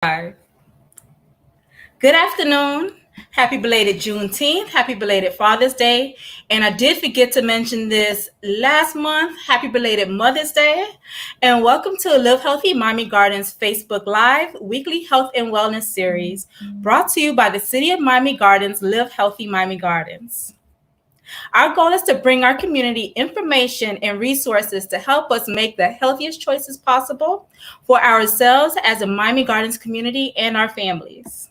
Good afternoon. Happy belated Juneteenth. Happy belated Father's Day. And I did forget to mention this last month. Happy belated Mother's Day. And welcome to Live Healthy Miami Gardens Facebook Live weekly health and wellness series brought to you by the City of Miami Gardens Live Healthy Miami Gardens. Our goal is to bring our community information and resources to help us make the healthiest choices possible for ourselves as a Miami Gardens community and our families.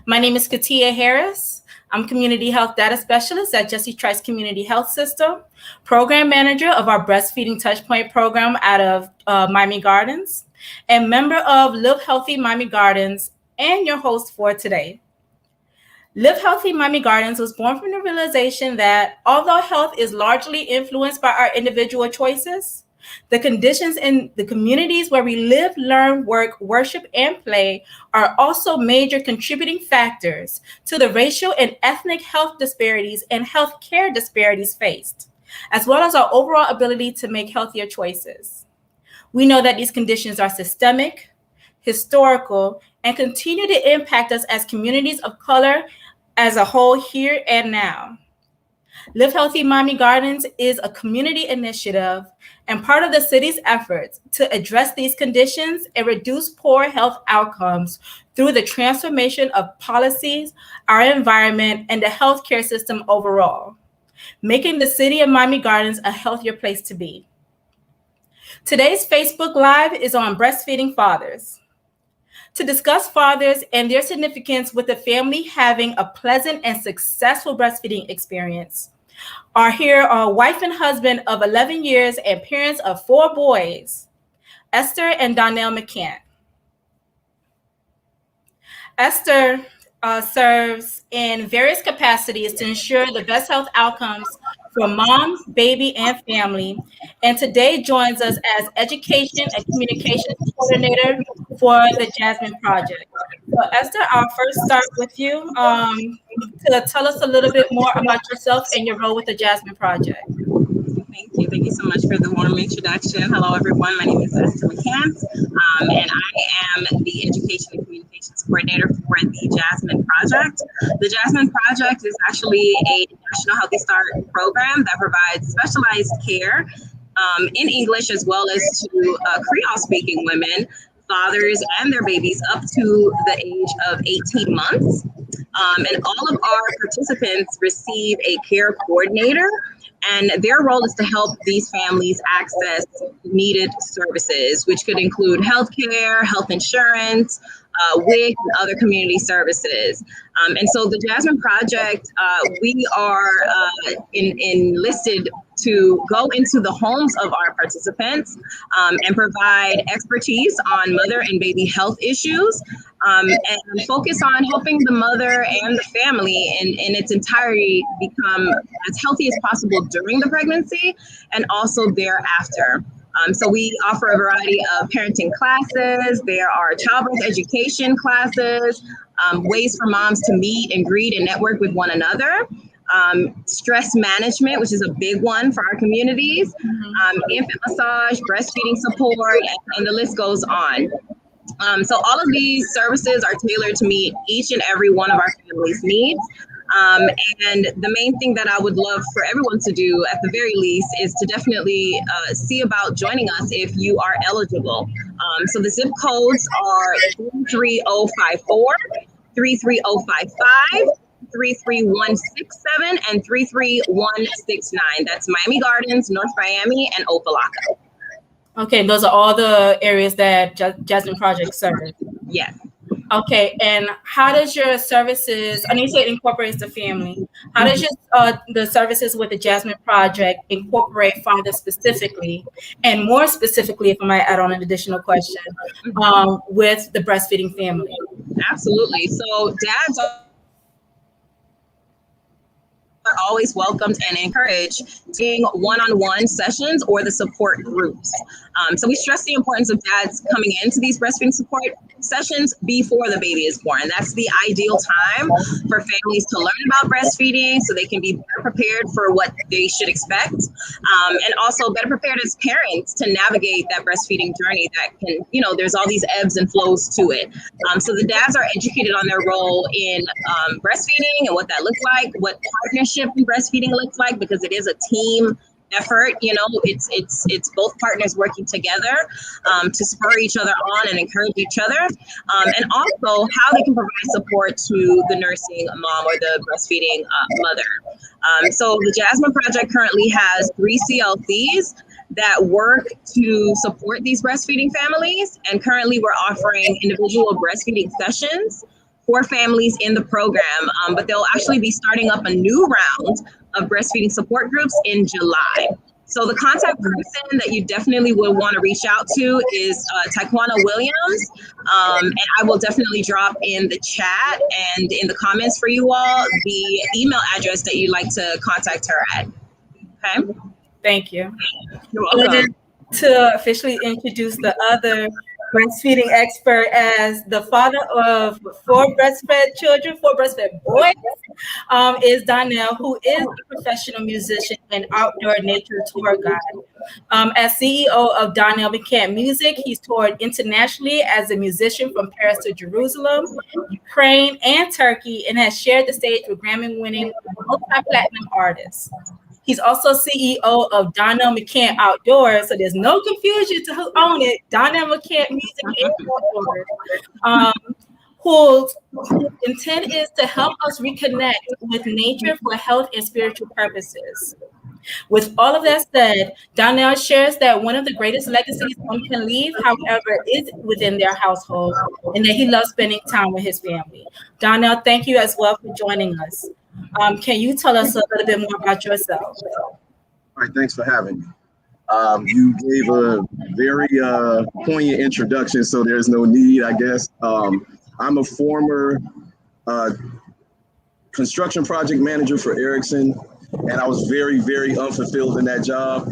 My name is KeTia Harris. I'm Community Health Data Specialist at Jesse Trice Community Health System, Program Manager of our Breastfeeding Touchpoint Program out of Miami Gardens, and member of Live Healthy Miami Gardens, and your host for today. Live Healthy Miami Gardens was born from the realization that although health is largely influenced by our individual choices, the conditions in the communities where we live, learn, work, worship, and play are also major contributing factors to the racial and ethnic health disparities and health care disparities faced, as well as our overall ability to make healthier choices. We know that these conditions are systemic, historical, and continue to impact us as communities of color as a whole here and now. Live Healthy Miami Gardens is a community initiative and part of the city's efforts to address these conditions and reduce poor health outcomes through the transformation of policies, our environment, and the healthcare system overall, making the city of Miami Gardens a healthier place to be. Today's Facebook Live is on Breastfeeding Fathers. To discuss fathers and their significance with the family having a pleasant and successful breastfeeding experience are here a wife and husband of 11 years and parents of 4 boys, Esther and Donnell McCann. Esther serves in various capacities to ensure the best health outcomes for mom, baby, and family, and today joins us as Education and Communications Coordinator for the Jasmine Project. So Esther, I'll first start with you to tell us a little bit more about yourself and your role with the Jasmine Project. Thank you. Thank you so much for the warm introduction. Hello, everyone. My name is Esther McCann, and I am the Education and Communications Coordinator for the Jasmine Project. The Jasmine Project is actually a National Healthy Start program that provides specialized care in English as well as to Creole-speaking women, fathers, and their babies up to the age of 18 months. And all of our participants receive a care coordinator, and their role is to help these families access needed services, which could include healthcare, health insurance, WIC, and other community services. And so the Jasmine Project, we are enlisted to go into the homes of our participants and provide expertise on mother and baby health issues, and focus on helping the mother and the family in its entirety become as healthy as possible during the pregnancy and also thereafter. So we offer a variety of parenting classes. There are childbirth education classes, ways for moms to meet and greet and network with one another. Stress management, which is a big one for our communities, infant massage, breastfeeding support, and the list goes on. So all of these services are tailored to meet each and every one of our families' needs. And the main thing that I would love for everyone to do at the very least is to definitely see about joining us if you are eligible. So the zip codes are 33054, 33055, 33167, and 33169. That's Miami Gardens, North Miami, and Opa-locka. Okay, those are all the areas that Jasmine Project serves. Yes. Okay, and how does your services, I know you said it incorporates the family, how does your the services with the Jasmine Project incorporate fathers specifically, and more specifically, if I might add on an additional question, with the breastfeeding family? Absolutely. So dads are always welcomed and encouraged doing one-on-one sessions or the support groups. So we stress the importance of dads coming into these breastfeeding support sessions before the baby is born. That's the ideal time for families to learn about breastfeeding so they can be better prepared for what they should expect, and also better prepared as parents to navigate that breastfeeding journey that can, there's all these ebbs and flows to it. So the dads are educated on their role in breastfeeding and what that looks like, what partnership in breastfeeding looks like, because it is a team effort. It's both partners working together to spur each other on and encourage each other, and also how they can provide support to the nursing mom or the breastfeeding mother. So the Jasmine Project currently has 3 CLCs that work to support these breastfeeding families, and currently we're offering individual breastfeeding sessions for families in the program, but they'll actually be starting up a new round of breastfeeding support groups in July. So the contact person that you definitely would want to reach out to is Taekwana Williams, and I will definitely drop in the chat and in the comments for you all the email address that you'd like to contact her at. Okay? Thank you. You're welcome. And to officially introduce the other breastfeeding expert as the father of 4 breastfed children, 4 breastfed boys, is Donnell, who is a professional musician and outdoor nature tour guide. As CEO of Donnell McCann Music, he's toured internationally as a musician from Paris to Jerusalem, Ukraine, and Turkey, and has shared the stage with Grammy-winning multi-platinum artists. He's also CEO of Donnell McCann Outdoors, so there's no confusion to who owns it. Donnell McCann Music and Outdoors, whose intent is to help us reconnect with nature for health and spiritual purposes. With all of that said, Donnell shares that one of the greatest legacies one can leave, however, is within their household, and that he loves spending time with his family. Donnell, thank you as well for joining us. Can you tell us a little bit more about yourself? All right, thanks for having me. You gave a very poignant introduction, so there's no need, I guess. I'm a former construction project manager for Ericsson, and I was very, very unfulfilled in that job.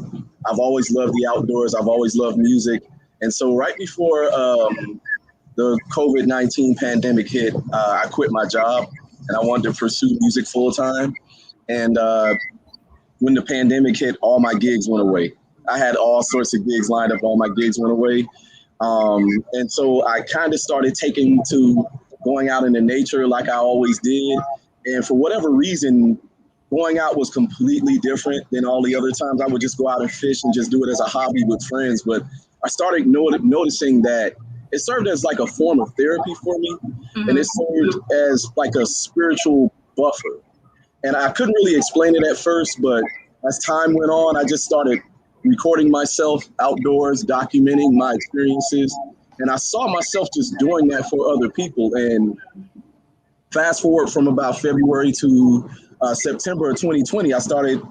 I've always loved the outdoors. I've always loved music. And so right before the COVID-19 pandemic hit, I quit my job and I wanted to pursue music full time. And when the pandemic hit, all my gigs went away. I had all sorts of gigs lined up. All my gigs went away. And so I kind of started taking to going out into nature like I always did. And for whatever reason, going out was completely different than all the other times. I would just go out and fish and just do it as a hobby with friends. But I started noticing that it served as like a form of therapy for me. Mm-hmm. And it served as like a spiritual buffer. And I couldn't really explain it at first, but as time went on, I just started recording myself outdoors, documenting my experiences. And I saw myself just doing that for other people. And fast forward from about February to September of 2020, I started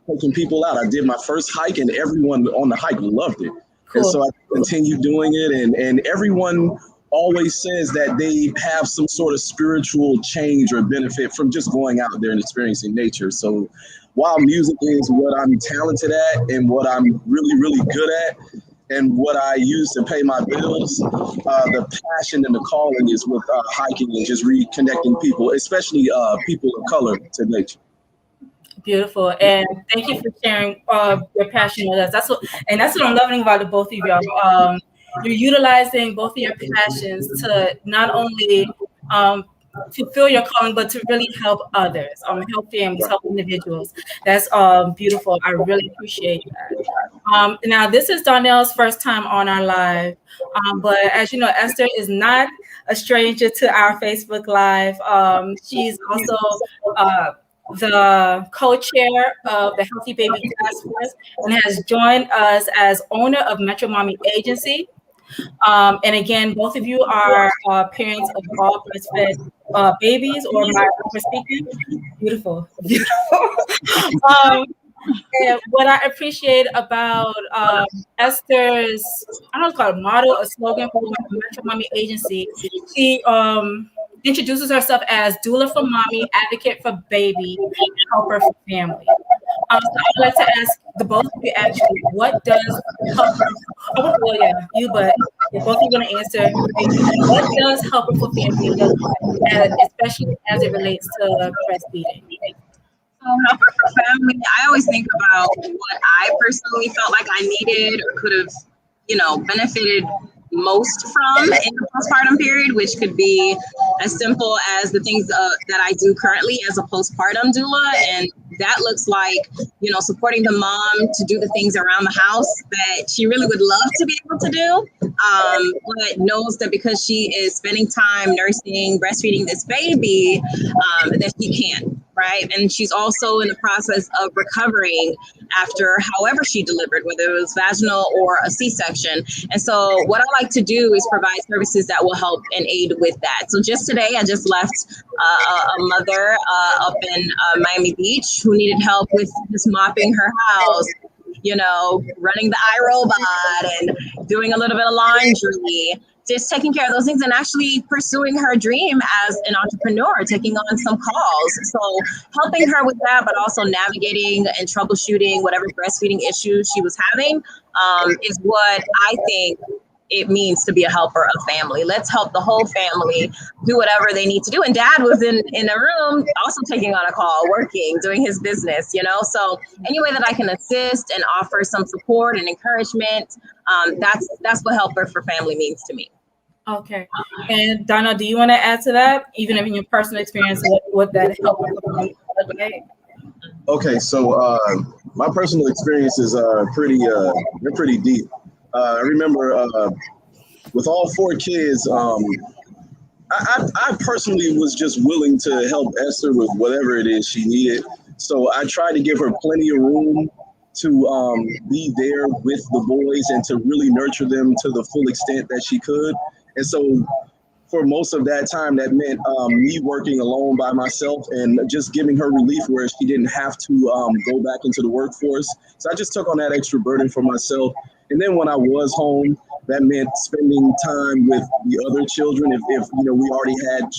taking people out. I did my first hike and everyone on the hike loved it. Cool. And so I continued doing it. And everyone always says that they have some sort of spiritual change or benefit from just going out there and experiencing nature. So while music is what I'm talented at and what I'm really, really good at and what I use to pay my bills, the passion and the calling is with hiking and just reconnecting people, especially people of color, to nature. Beautiful, and thank you for sharing your passion with us. That's what I'm loving about the both of y'all. You're utilizing both of your passions to not only fulfill your calling, but to really help others, help families, help individuals. That's beautiful. I really appreciate that. Now, this is Donnell's first time on our live, but as you know, Esther is not a stranger to our Facebook Live. She's also the co-chair of the Healthy Baby Task Force and has joined us as owner of Metro Mommy Agency. And again, both of you are parents of all breastfed babies, or my speaking. Beautiful, beautiful. And what I appreciate about Esther's, I don't know, call it motto or slogan for Metro Mommy Agency, she introduces herself as doula for mommy, advocate for baby, helper for family. So I'd like to ask the both of you actually, what does helper? Well, yeah, you, but both of you going to answer. What does helper for family look like, especially as it relates to breastfeeding? Helper for family, I always think about what I personally felt like I needed or could have, benefited most from in the postpartum period, which could be as simple as the things that I do currently as a postpartum doula. And that looks like, supporting the mom to do the things around the house that she really would love to be able to do, but knows that because she is spending time nursing, breastfeeding this baby, that she can't. Right. And she's also in the process of recovering after however she delivered, whether it was vaginal or a C-section. And so what I like to do is provide services that will help and aid with that. So just today, I just left a mother up in Miami Beach who needed help with just mopping her house, running the iRobot and doing a little bit of laundry, just taking care of those things and actually pursuing her dream as an entrepreneur, taking on some calls. So helping her with that, but also navigating and troubleshooting whatever breastfeeding issues she was having is what I think it means to be a helper of family. Let's help the whole family do whatever they need to do. And dad was in the room also taking on a call, working, doing his business, So any way that I can assist and offer some support and encouragement, that's what helper for family means to me. Okay. And Donna, do you want to add to that, even in your personal experience, what that helper for family look like? Okay, so my personal experiences are they're pretty deep. I remember with all 4 kids, I personally was just willing to help Esther with whatever it is she needed. So I tried to give her plenty of room to be there with the boys and to really nurture them to the full extent that she could. And so for most of that time, that meant me working alone by myself and just giving her relief where she didn't have to go back into the workforce. So I just took on that extra burden for myself. And then when I was home, that meant spending time with the other children. If we already had,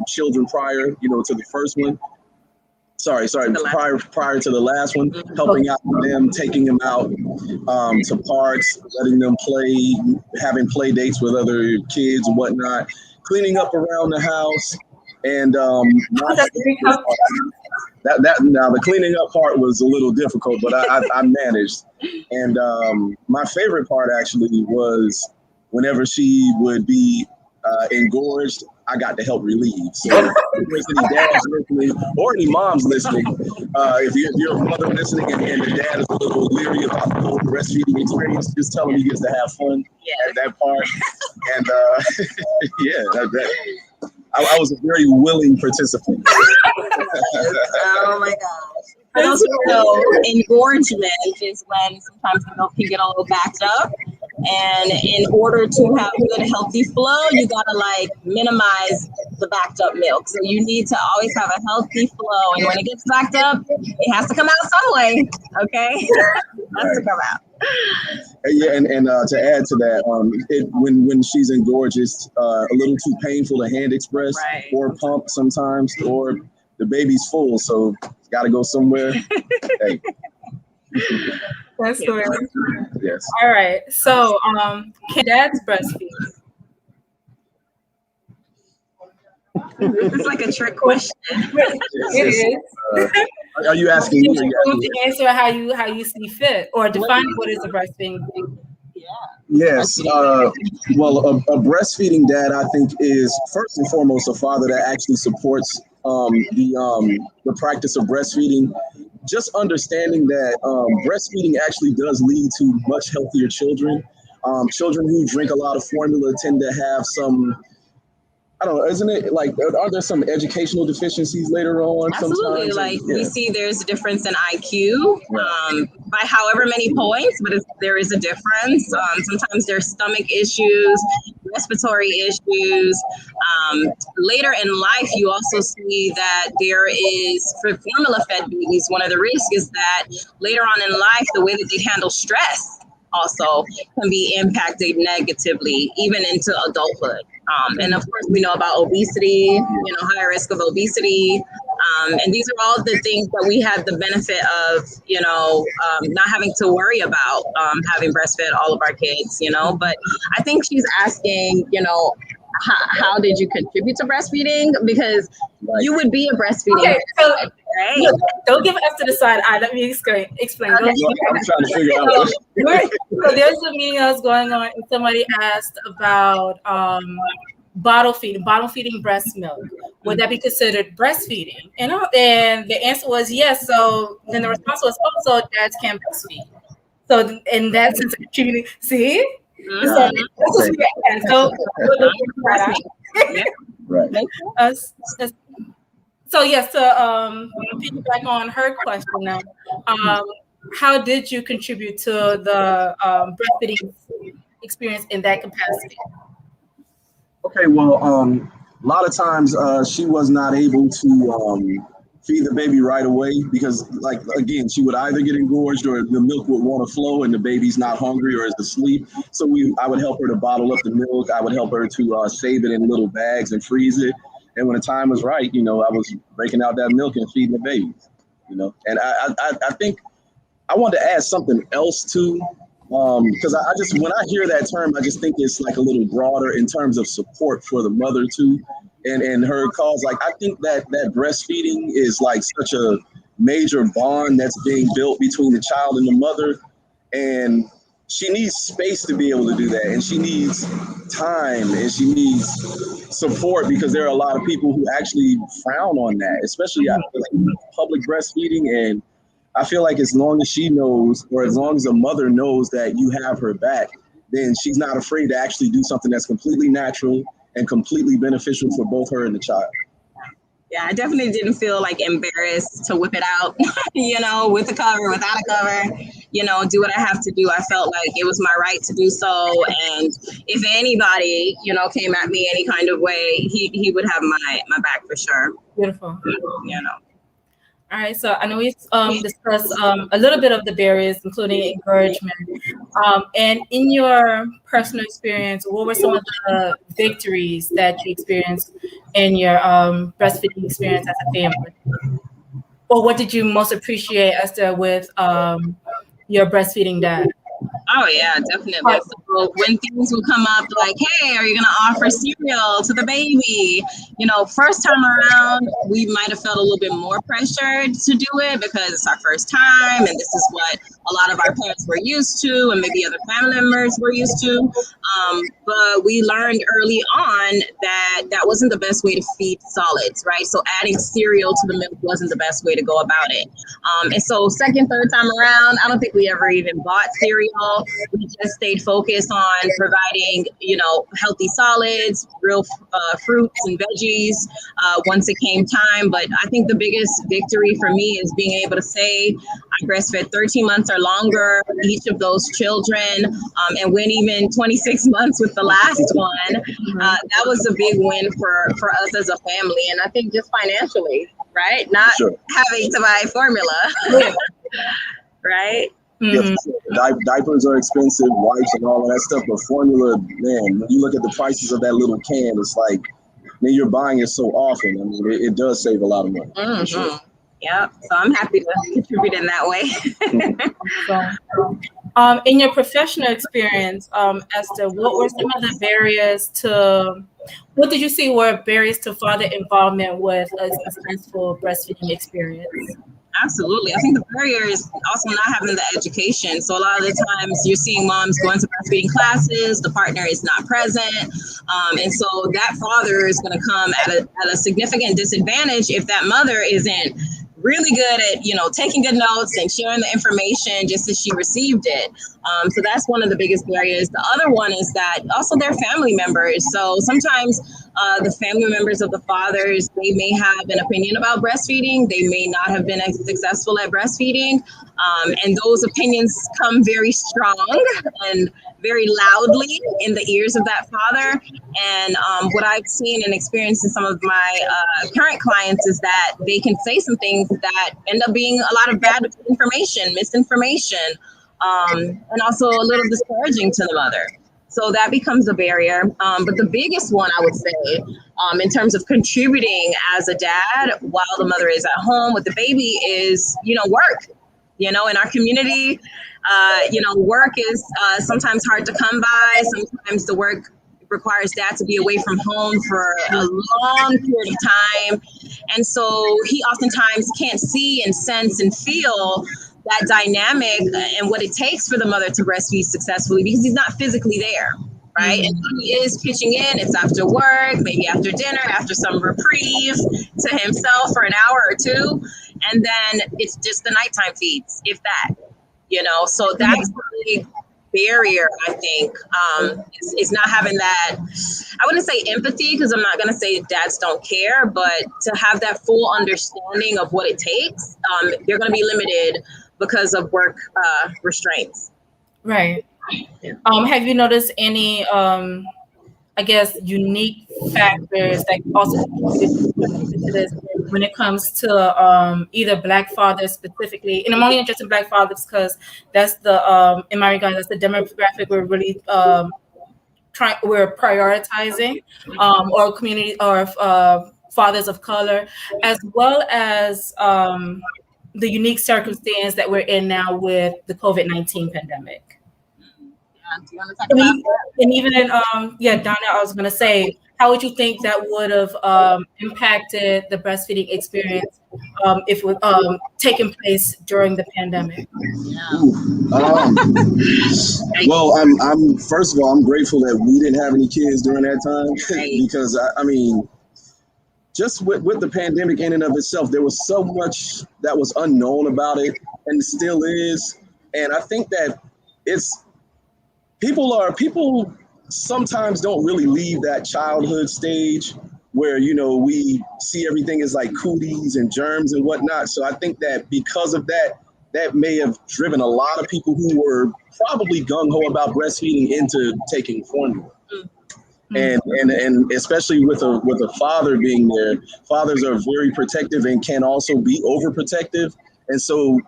children prior, to the first one. Sorry, prior to the last one, helping out with them, taking them out to parks, letting them play, having play dates with other kids and whatnot, cleaning up around the house. And now the cleaning up part was a little difficult, but I managed. And my favorite part actually was whenever she would be engorged, I got to help relieve. So if there's any dads listening or any moms listening, if you're a mother listening and the dad is a little leery about the whole breastfeeding experience, just tell him he gets to have fun at that part. And I was a very willing participant. Oh my gosh. For those who know, engorgement is when sometimes the milk can get a little backed up. And in order to have good, healthy flow, you gotta minimize the backed up milk. So you need to always have a healthy flow. And when it gets backed up, it has to come out some way. Okay? It has to come out. Yeah, and to add to that, when she's engorged, it's a little too painful to hand express or pump sometimes, or the baby's full, so it's got to go somewhere. Hey. That's the way. Yes. All right. So, can dads breastfeed? This is like a trick question. It is. Are you asking me? You to answer how you see fit, or define what is a breastfeeding. Yes. Well, a breastfeeding dad, I think, is first and foremost a father that actually supports the practice of breastfeeding. Just understanding that breastfeeding actually does lead to much healthier children. Children who drink a lot of formula tend to have some, I don't know, isn't it are there some educational deficiencies later on? Absolutely. Sometimes? We see there's a difference in IQ by however many points, but there is a difference. Sometimes there's stomach issues, respiratory issues. Later in life, you also see that there is, for formula-fed babies, one of the risks is that later on in life, the way that they handle stress also can be impacted negatively, even into adulthood. And of course, we know about obesity, higher risk of obesity. And these are all the things that we have the benefit of, not having to worry about having breastfed all of our kids, But I think she's asking, how did you contribute to breastfeeding? Because you would be a breastfeeding. Okay, so right? don't give us to the side eye. Let me explain. Okay. I'm trying to figure out. So there's a meeting that was going on, and somebody asked about bottle feeding breast milk. Would that be considered breastfeeding? And the answer was yes. So then the response was, also dads can breastfeed. So in that sense, contributing. See. So yes, to piggyback on her question now, how did you contribute to the breastfeeding experience in that capacity? Okay, well, a lot of times she was not able to feed the baby right away because, again, she would either get engorged or the milk would want to flow and the baby's not hungry or is asleep. So I would help her to bottle up the milk. I would help her to save it in little bags and freeze it. And when the time was right, I was breaking out that milk and feeding the babies, And I think I wanted to add something else too, because I just, when I hear that term, I just think it's like a little broader in terms of support for the mother too. And her cause, I think that breastfeeding is like such a major bond that's being built between the child and the mother. And she needs space to be able to do that. And she needs time and she needs support because there are a lot of people who actually frown on that, especially public breastfeeding. And I feel like as long as she knows, or as long as a mother knows that you have her back, then she's not afraid to actually do something that's completely natural and completely beneficial for both her and the child. Yeah, I definitely didn't feel embarrassed to whip it out, with a cover, without a cover, do what I have to do. I felt like it was my right to do so. And if anybody, came at me any kind of way, he would have my back for sure. Beautiful. All right, so I know we discussed a little bit of the barriers, including encouragement. And in your personal experience, what were some of the victories that you experienced in your breastfeeding experience as a family? Or what did you most appreciate, Esther, with your breastfeeding dad? Oh, yeah, definitely. So when things would come up like, hey, are you going to offer cereal to the baby? First time around, we might have felt a little bit more pressured to do it because it's our first time. And this is what a lot of our parents were used to and maybe other family members were used to. But we learned early on that wasn't the best way to feed solids, right? So adding cereal to the milk wasn't the best way to go about it. And so second, third time around, I don't think we ever even bought cereal. We just stayed focused on providing, healthy solids, real fruits and veggies once it came time. But I think the biggest victory for me is being able to say I breastfed 13 months or longer, each of those children, and went even 26 months with the last one. That was a big win for us as a family. And I think just financially, right? Not having to buy formula, right? Yes, diapers are expensive, wipes and all of that stuff, but formula, man, when you look at the prices of that little can, it's like, man, you're buying it so often. I mean, it does save a lot of money. Mm-hmm. Sure. Yeah, so I'm happy to contribute in that way. In your professional experience, Esther, what were some of the barriers what did you see were barriers to father involvement with a successful breastfeeding experience? Absolutely. I think the barrier is also not having the education. So a lot of the times you're seeing moms going to breastfeeding classes, the partner is not present. And so that father is going to come at a significant disadvantage if that mother isn't really good at, taking good notes and sharing the information just as she received it. So that's one of the biggest barriers. The other one is that also they're family members. So sometimes the family members of the fathers, they may have an opinion about breastfeeding. They may not have been as successful at breastfeeding. And those opinions come very strong and very loudly in the ears of that father. And what I've seen and experienced in some of my current clients is that they can say some things that end up being a lot of bad information, misinformation. and also a little discouraging to the mother. So that becomes a barrier. But the biggest one, I would say, in terms of contributing as a dad while the mother is at home with the baby is, work. In our community, work is sometimes hard to come by. Sometimes the work requires dad to be away from home for a long period of time. And so he oftentimes can't see and sense and feel that dynamic and what it takes for the mother to breastfeed successfully because he's not physically there, right? And he is pitching in. It's after work, maybe after dinner, after some reprieve to himself for an hour or two. And then it's just the nighttime feeds, if that, so that's the big barrier, I think, is not having that, I wouldn't say empathy, because I'm not going to say dads don't care, but to have that full understanding of what it takes, they're going to be limited because of work restraints. Right. Have you noticed any, unique factors that also contribute to this when it comes to either Black fathers specifically? And I'm only interested in Black fathers because that's the, in my regard, that's the demographic we're really we're prioritizing, or community or fathers of color, as well as the unique circumstance that we're in now with the COVID-19 pandemic. Do you want to talk about that? And even in, Donna, I was going to say, how would you think that would have impacted the breastfeeding experience if it was taking place during the pandemic? Well, I'm first of all, I'm grateful that we didn't have any kids during that time because I mean, just with the pandemic in and of itself, there was so much that was unknown about it, and still is. And I think that people sometimes don't really leave that childhood stage where, we see everything as like cooties and germs and whatnot. So I think that because of that, that may have driven a lot of people who were probably gung-ho about breastfeeding into taking formula. And especially with a father being there, fathers are very protective and can also be overprotective. And so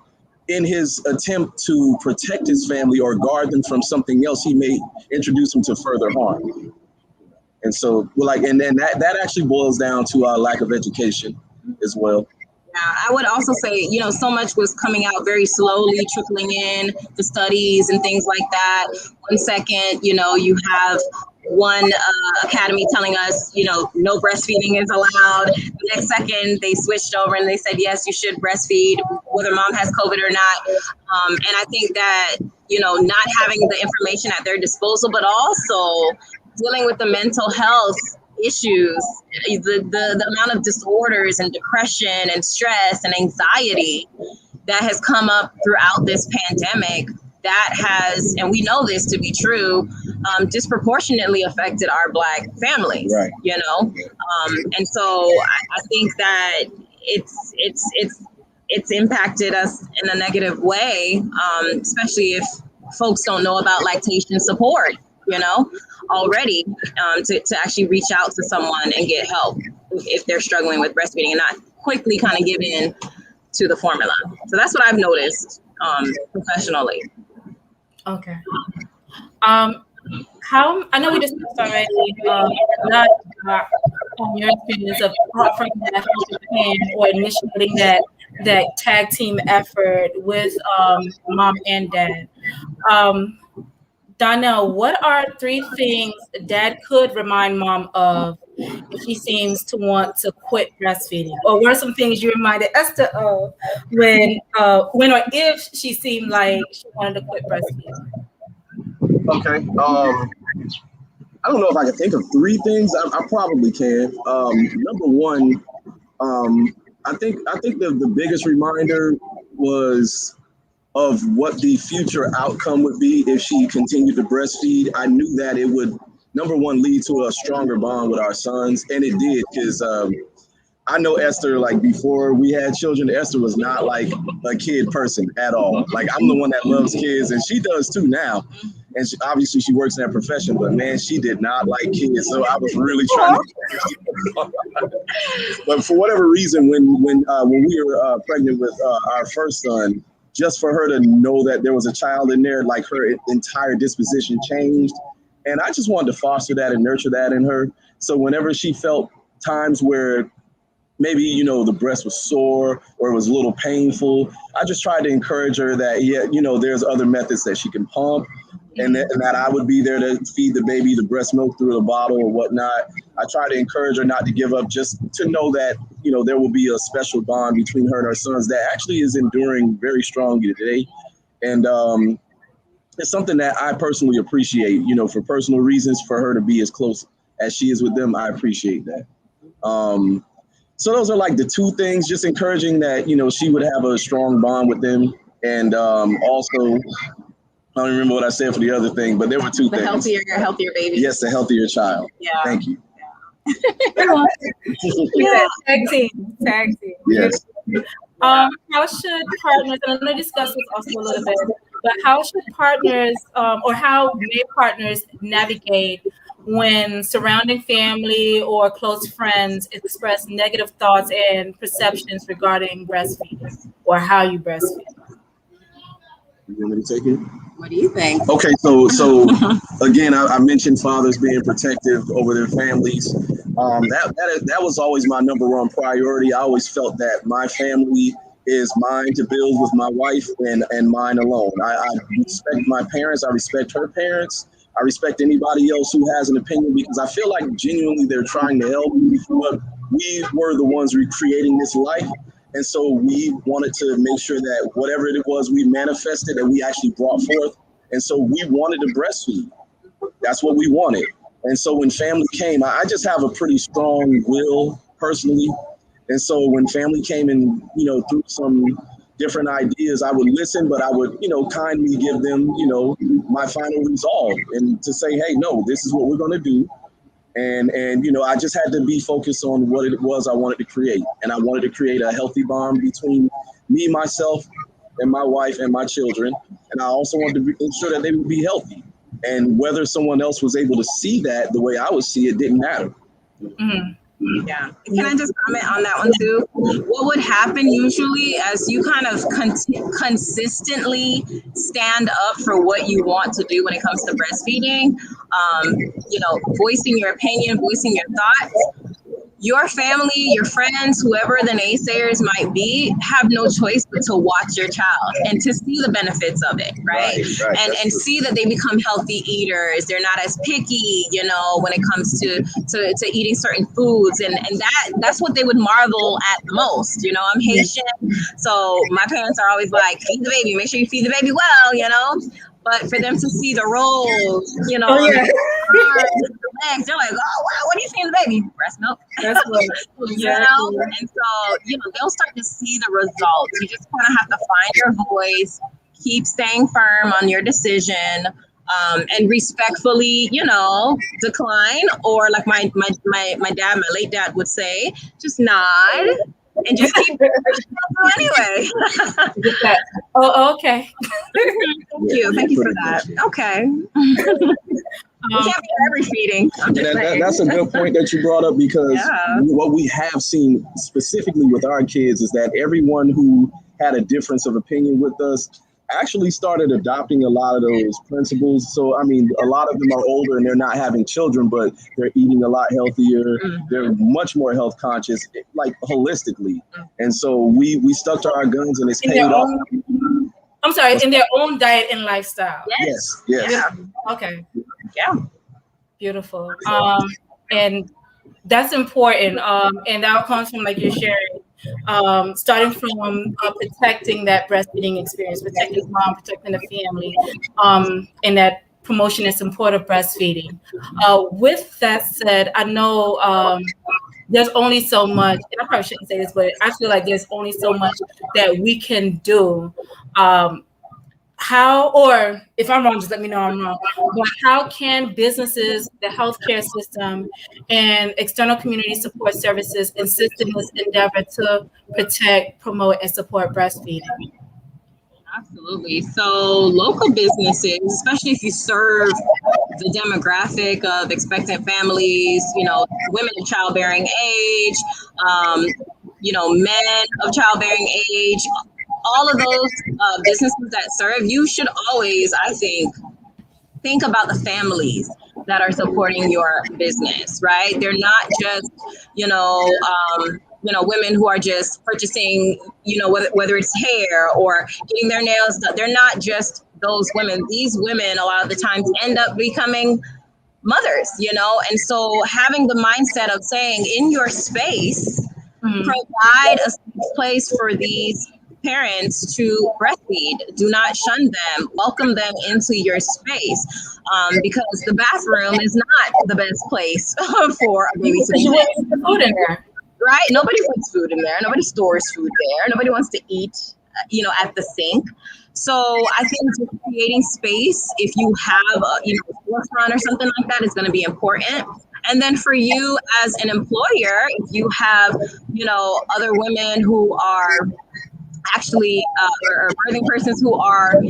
in his attempt to protect his family or guard them from something else, he may introduce them to further harm. And so and then that actually boils down to our lack of education as well. I would also say, so much was coming out very slowly, trickling in, the studies and things like that. 1 second, you have one academy telling us, no breastfeeding is allowed. The next second, they switched over and they said, yes, you should breastfeed, whether mom has COVID or not. And I think that, not having the information at their disposal, but also dealing with the mental health issues, the amount of disorders and depression and stress and anxiety that has come up throughout this pandemic, that has, and we know this to be true, disproportionately affected our Black families, right. And so I think that it's impacted us in a negative way, especially if folks don't know about lactation support, already, to actually reach out to someone and get help if they're struggling with breastfeeding and not quickly kind of give in to the formula. So that's what I've noticed professionally. Okay. How, I know we discussed already, not on your experience of offering that hand or initiating that tag team effort with mom and dad. Donnell, what are 3 things dad could remind mom of if she seems to want to quit breastfeeding? Or what are some things you reminded Esther of when or if she seemed like she wanted to quit breastfeeding? Okay. I don't know if I can think of 3 things. I probably can. Number one, I think the biggest reminder was of what the future outcome would be if she continued to breastfeed. I knew that it would, number one, lead to a stronger bond with our sons, and it did, because I know Esther, like before we had children, Esther was not like a kid person at all. Like I'm the one that loves kids, and she does too now. And obviously she works in that profession, but man, she did not like kids. So I was really trying to. But for whatever reason, when we were pregnant with our first son, just for her to know that there was a child in there, like her entire disposition changed. And I just wanted to foster that and nurture that in her. So whenever she felt times where maybe, you know, the breast was sore or it was a little painful, I just tried to encourage her that, yeah, you know, there's other methods that she can pump, and that I would be there to feed the baby the breast milk through the bottle or whatnot. I try to encourage her not to give up, just to know that, you know, there will be a special bond between her and her sons that actually is enduring very strongly today. And it's something that I personally appreciate, you know, for personal reasons, for her to be as close as she is with them. I appreciate that. So those are like the two things, just encouraging that, you know, she would have a strong bond with them. And also, I don't remember what I said for the other thing, but there were two things. Healthier baby. Yes, a healthier child. Yeah. Thank you. Yeah, tag team. Yes. How should partners, and I'm going to discuss this also a little bit, but how should partners, or how may partners navigate when surrounding family or close friends express negative thoughts and perceptions regarding breastfeeding or how you breastfeed? You want me to take it? What do you think? Okay, so again, I mentioned fathers being protective over their families. That was always my number one priority. I always felt that my family is mine to build with my wife and mine alone. I respect my parents. I respect her parents. I respect anybody else who has an opinion, because I feel like genuinely they're trying to help. But we were the ones recreating this life. And so we wanted to make sure that whatever it was we manifested, that we actually brought forth. And so we wanted to breastfeed. That's what we wanted. And so when family came, I just have a pretty strong will personally. And so when family came and, you know, through some different ideas, I would listen, but I would, you know, kindly give them, you know, my final resolve and to say, hey, no, this is what we're going to do. And you know, I just had to be focused on what it was I wanted to create. And I wanted to create a healthy bond between me, myself, and my wife and my children. And I also wanted to ensure that they would be healthy. And whether someone else was able to see that the way I would see it didn't matter. Mm-hmm. Yeah. Can I just comment on that one too? What would happen usually as you kind of consistently stand up for what you want to do when it comes to breastfeeding, you know, voicing your opinion, voicing your thoughts, your family, your friends, whoever the naysayers might be, have no choice but to watch your child and to see the benefits of it, right? And see that they become healthy eaters. They're not as picky, you know, when it comes to eating certain foods. And that's what they would marvel at the most. You know, I'm Haitian, so my parents are always like, feed the baby, make sure you feed the baby well, you know? But for them to see the rolls, you know, the legs, they're like, oh, wow, what are you feeding the baby? Breast milk. That's what, you know? And so, you know, they'll start to see the results. You just kind of have to find your voice, keep staying firm on your decision, and respectfully, you know, decline, or like my dad, my late dad would say, just nod. And just keep anyway. Oh, okay. Thank you for that. Okay. We can't be every feeding. That's a good point that you brought up, because what we have seen specifically with our kids is that everyone who had a difference of opinion with us actually started adopting a lot of those principles. So, I mean, a lot of them are older and they're not having children, but they're eating a lot healthier. Mm-hmm. They're much more health conscious, like holistically. And so we stuck to our guns, and it's paid off. I'm sorry, in their own diet and lifestyle. Yes. Yeah. Okay. Yeah. Beautiful. And that's important. And that comes from, like you're sharing, starting from protecting that breastfeeding experience, protecting the mom, protecting the family, and that promotion and support of breastfeeding. With that said, I know there's only so much, and I probably shouldn't say this, but I feel like there's only so much that we can do. How, or if I'm wrong, just let me know I'm wrong. But how can businesses, the healthcare system, and external community support services assist in this endeavor to protect, promote, and support breastfeeding? Absolutely. So local businesses, especially if you serve the demographic of expectant families, you know, women of childbearing age, you know, men of childbearing age, all of those businesses that serve, you should always, I think about the families that are supporting your business, right? They're not just, women who are just purchasing, whether it's hair or getting their nails done. They're not just those women. These women, a lot of the times, end up becoming mothers, and so having the mindset of saying in your space, provide a safe place for these parents to breastfeed. Do not shun them. Welcome them into your space, because the bathroom is not the best place for a baby to be in. Food in there. Right? Nobody puts food in there. Nobody stores food there. Nobody wants to eat, at the sink. So I think just creating space, if you have a storefront or something like that, is going to be important. And then for you as an employer, if you have, other women who are actually or birthing persons who are,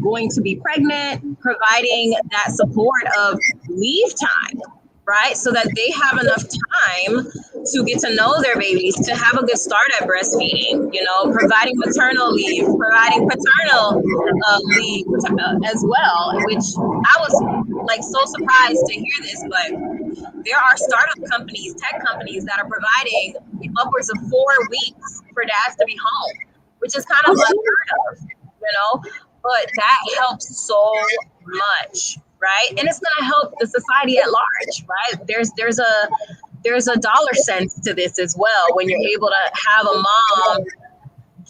going to be pregnant, providing that support of leave time, right? So that they have enough time to get to know their babies, to have a good start at breastfeeding, providing maternal leave, providing paternal leave as well, which I was so surprised to hear this, but there are startup companies, tech companies that are providing upwards of 4 weeks for dads to be home, which is kind of unheard of, but that helps so much. Right. And it's going to help the society at large. Right. There's a dollar sense to this as well. When you're able to have a mom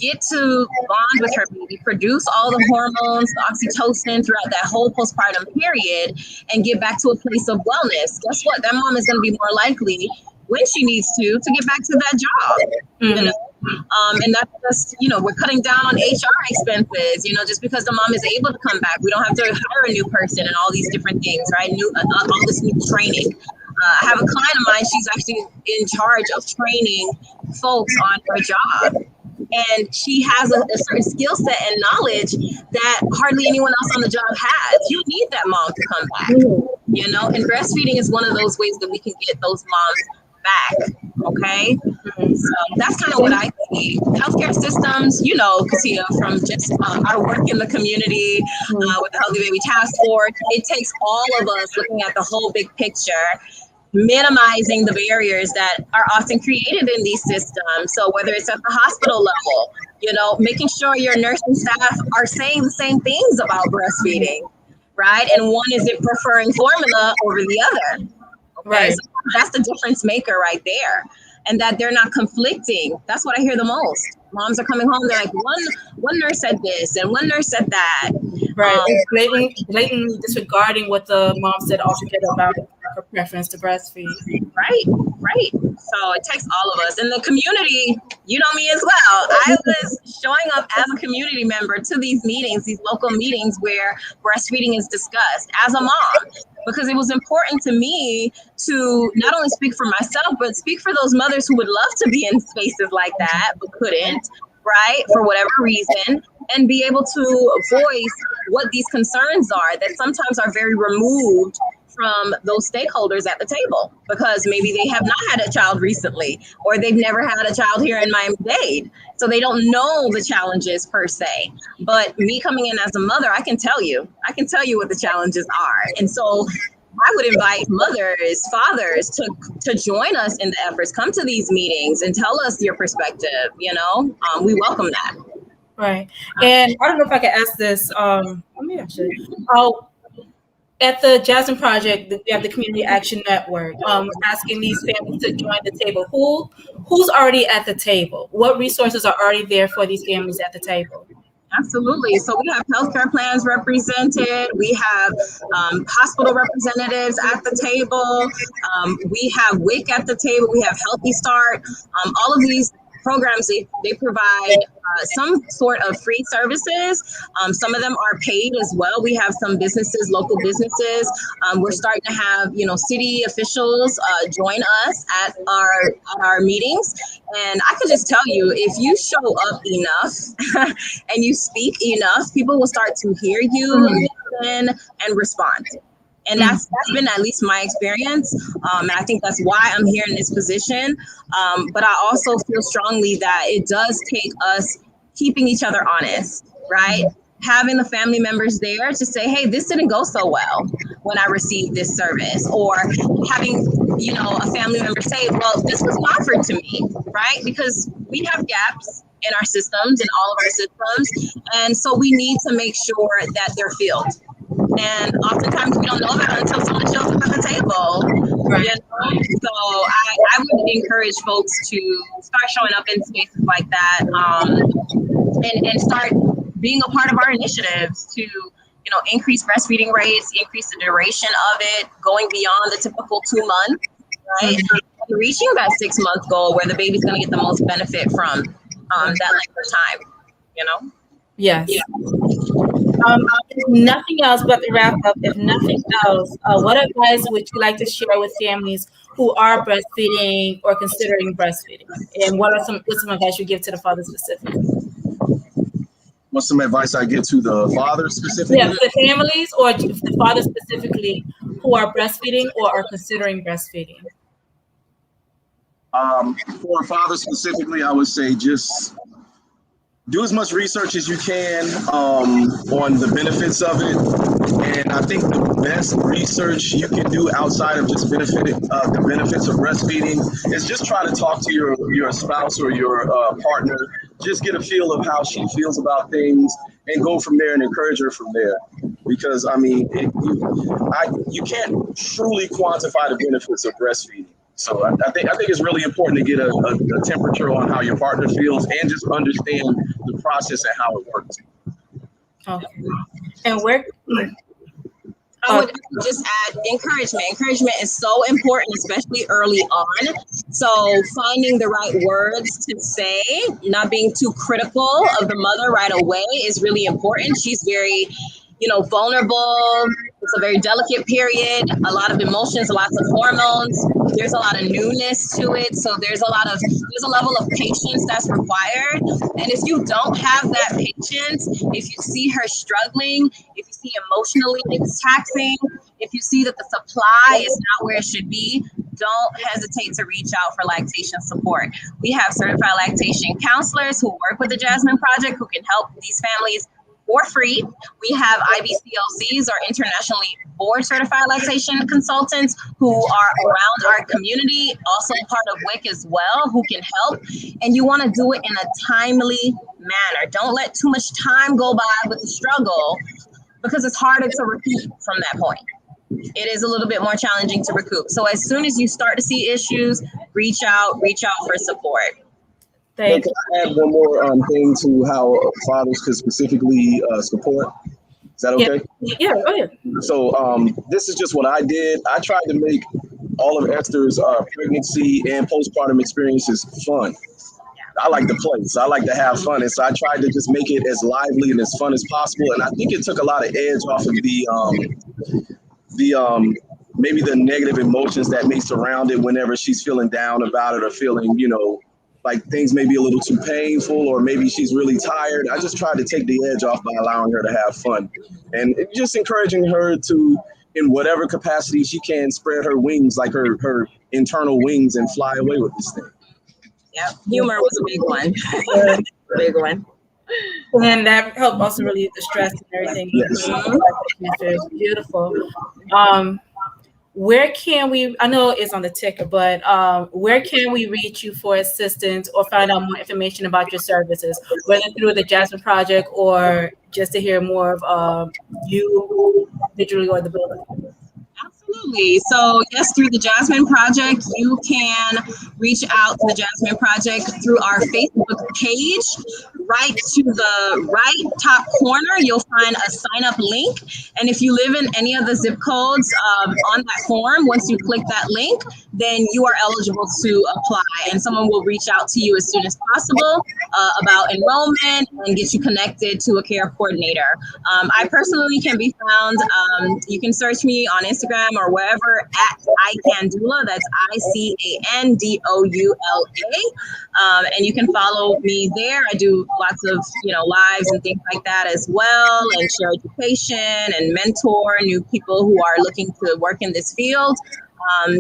get to bond with her baby, produce all the hormones, the oxytocin throughout that whole postpartum period, and get back to a place of wellness. Guess what? That mom is going to be more likely, when she needs to get back to that job. And that's just, we're cutting down on HR expenses, just because the mom is able to come back. We don't have to hire a new person and all these different things, right? All this new training. I have a client of mine, she's actually in charge of training folks on her job. And she has a certain skill set and knowledge that hardly anyone else on the job has. You need that mom to come back, and breastfeeding is one of those ways that we can get those moms back. Okay. So that's kind of what I think. Healthcare systems, KeTia, from just our work in the community with the Healthy Baby Task Force, it takes all of us looking at the whole big picture, minimizing the barriers that are often created in these systems. So whether it's at the hospital level, making sure your nursing staff are saying the same things about breastfeeding, right? And one isn't preferring formula over the other. Okay? Right. So that's the difference maker right there. And that they're not conflicting. That's what I hear the most. Moms are coming home, they're like, one nurse said this and one nurse said that. Right. Blatantly disregarding what the mom said altogether about her preference to breastfeed. Right. So it takes all of us. And the community, me as well. I was showing up as a community member to these meetings, these local meetings where breastfeeding is discussed as a mom, because it was important to me to not only speak for myself, but speak for those mothers who would love to be in spaces like that, but couldn't, right, for whatever reason, and be able to voice what these concerns are that sometimes are very removed from those stakeholders at the table, because maybe they have not had a child recently, or they've never had a child here in Miami-Dade. So they don't know the challenges per se. But me coming in as a mother, I can tell you what the challenges are. And so I would invite mothers, fathers to join us in the efforts. Come to these meetings and tell us your perspective. We welcome that. Right. And I don't know if I can ask this. Maybe I should. At the Jasmine Project, we have the Community Action Network, asking these families to join the table. Who's already at the table? What resources are already there for these families at the table? Absolutely. So we have healthcare plans represented. We have hospital representatives at the table. We have WIC at the table. We have Healthy Start. All of these programs, they provide some sort of free services. Some of them are paid as well. We have some businesses, local businesses. We're starting to have, city officials join us at our meetings. And I can just tell you, if you show up enough and you speak enough, people will start to hear you, listen, and respond. And that's been at least my experience. And I think that's why I'm here in this position. But I also feel strongly that it does take us keeping each other honest, right? Having the family members there to say, hey, this didn't go so well when I received this service, or having, a family member say, well, this was offered to me, right? Because we have gaps in our systems, in all of our systems. And so we need to make sure that they're filled. And oftentimes we don't know that until someone shows up at the table. Right. So I would encourage folks to start showing up in spaces like that, and start being a part of our initiatives to, increase breastfeeding rates, increase the duration of it, going beyond the typical 2 months, right? And reaching that 6-month goal where the baby's going to get the most benefit from that length of time, Yes. If nothing else, but to wrap up, if nothing else, what advice would you like to share with families who are breastfeeding or considering breastfeeding? And what's some advice you give to the father specifically? What's some advice I give to the father specifically? Yeah, the families or the father specifically who are breastfeeding or are considering breastfeeding. For a father specifically, I would say just do as much research as you can on the benefits of it. And I think the best research you can do outside of just the benefits of breastfeeding is just try to talk to your spouse or your partner. Just get a feel of how she feels about things and go from there and encourage her from there. Because, you can't truly quantify the benefits of breastfeeding. So I think it's really important to get a temperature on how your partner feels and just understand the process and how it works. Okay. And where? I would just add encouragement. Encouragement is so important, especially early on. So finding the right words to say, not being too critical of the mother right away is really important. She's very, vulnerable. It's a very delicate period, a lot of emotions, lots of hormones. There's a lot of newness to it. So there's a level of patience that's required. And if you don't have that patience, if you see her struggling, if you see emotionally it's taxing, if you see that the supply is not where it should be, don't hesitate to reach out for lactation support. We have certified lactation counselors who work with the Jasmine Project who can help these families for free. We have IBCLCs, or internationally board certified lactation consultants, who are around our community, also part of WIC as well, who can help. And you want to do it in a timely manner. Don't let too much time go by with the struggle, because it's harder to recoup from that point. It is a little bit more challenging to recoup. So as soon as you start to see issues, reach out for support. Can I add one more thing to how fathers could specifically support? Is that okay? Yeah, go ahead. So this is just what I did. I tried to make all of Esther's pregnancy and postpartum experiences fun. I like to play, so I like to have fun. And so I tried to just make it as lively and as fun as possible. And I think it took a lot of edge off of maybe the negative emotions that may surround it whenever she's feeling down about it or feeling, like things may be a little too painful, or maybe she's really tired. I just tried to take the edge off by allowing her to have fun and just encouraging her to, in whatever capacity she can, spread her wings, like her internal wings, and fly away with this thing. Yeah, humor was a big one. Big one. And that helped also relieve the stress and everything. Yes. It's beautiful. Where can we, I know it's on the ticker, but where can we reach you for assistance or find out more information about your services, whether through the Jasmine Project or just to hear more of you individually or the building? Absolutely. So yes, through the Jasmine Project, you can reach out to the Jasmine Project through our Facebook page. Right to the right top corner, you'll find a sign up link. And if you live in any of the zip codes on that form, once you click that link, then you are eligible to apply. And someone will reach out to you as soon as possible about enrollment and get you connected to a care coordinator. I personally can be found, you can search me on Instagram or wherever at iCandoula. That's ICANDOULA. And you can follow me there. I do lots of lives and things like that as well, and share education and mentor new people who are looking to work in this field.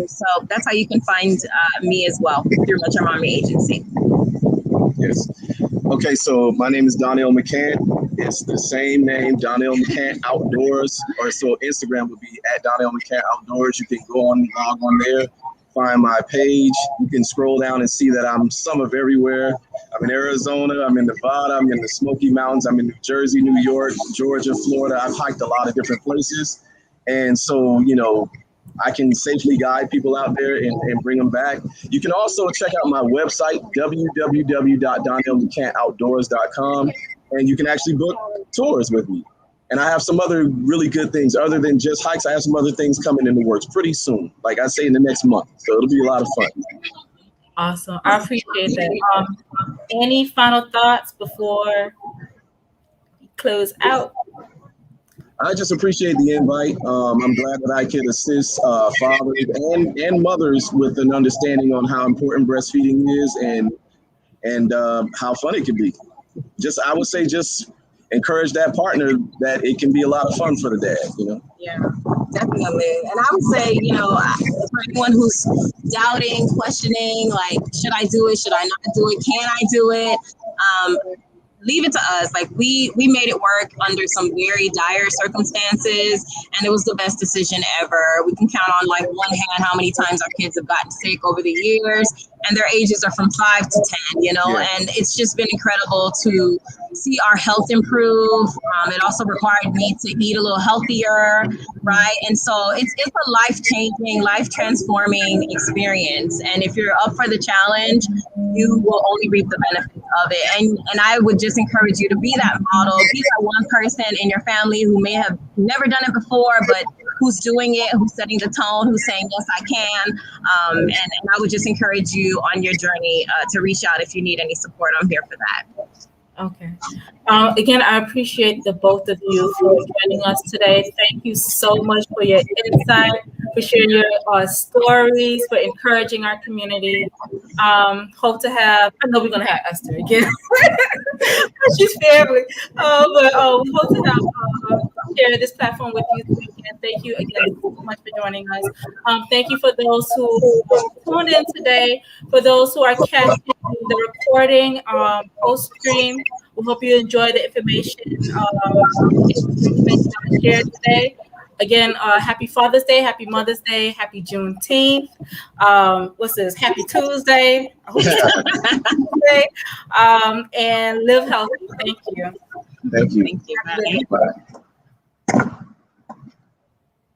So that's how you can find me as well, through Metro Mommy Agency. Yes. Okay, so my name is Donnell McCann. It's the same name, Donnell McCann Outdoors. Or so Instagram would be at Donnell McCann Outdoors. You can go on, log on there, find my page. You can scroll down and see that I'm some of everywhere. I'm in Arizona, I'm in Nevada, I'm in the Smoky Mountains, I'm in New Jersey, New York, Georgia, Florida. I've hiked a lot of different places. And so, I can safely guide people out there and bring them back. You can also check out my website, www.donnellmccantoutdoors.com, and you can actually book tours with me. And I have some other really good things other than just hikes. I have some other things coming in the works pretty soon, like I say in the next month. So it'll be a lot of fun. Awesome. I appreciate that. Any final thoughts before we close out? I just appreciate the invite. I'm glad that I could assist fathers and mothers with an understanding on how important breastfeeding is and how fun it can be. I would say just encourage that partner that it can be a lot of fun for the dad, Yeah, definitely. And I would say, for anyone who's doubting, questioning, like, should I do it? Should I not do it? Can I do it? Leave it to us. Like we made it work under some very dire circumstances, and it was the best decision ever. We can count on like one hand how many times our kids have gotten sick over the years, and their ages are from 5 to 10, Yeah. And it's just been incredible to see our health improve. It also required me to eat a little healthier, right? And so it's a life-changing, life-transforming experience. And if you're up for the challenge, you will only reap the benefits of it. And I would just encourage you to be that model, be that one person in your family who may have never done it before, but who's doing it, who's setting the tone, who's saying, yes, I can. And I would just encourage you on your journey to reach out if you need any support. I'm here for that. Okay. Again, I appreciate the both of you for joining us today. Thank you so much for your insight, for sharing your stories, for encouraging our community. Hope to have, I know we're going to have Esther again. She's family. But we hope to have share this platform with you. And thank you again so much for joining us. Thank you for those who tuned in today, for those who are catching the recording post-stream. We hope you enjoy the information shared today. Again, happy Father's Day, happy Mother's Day, happy Juneteenth. What's this? Happy Tuesday. I hope it's Tuesday. And live healthy. Thank you. Thank you. Thank you. Bye.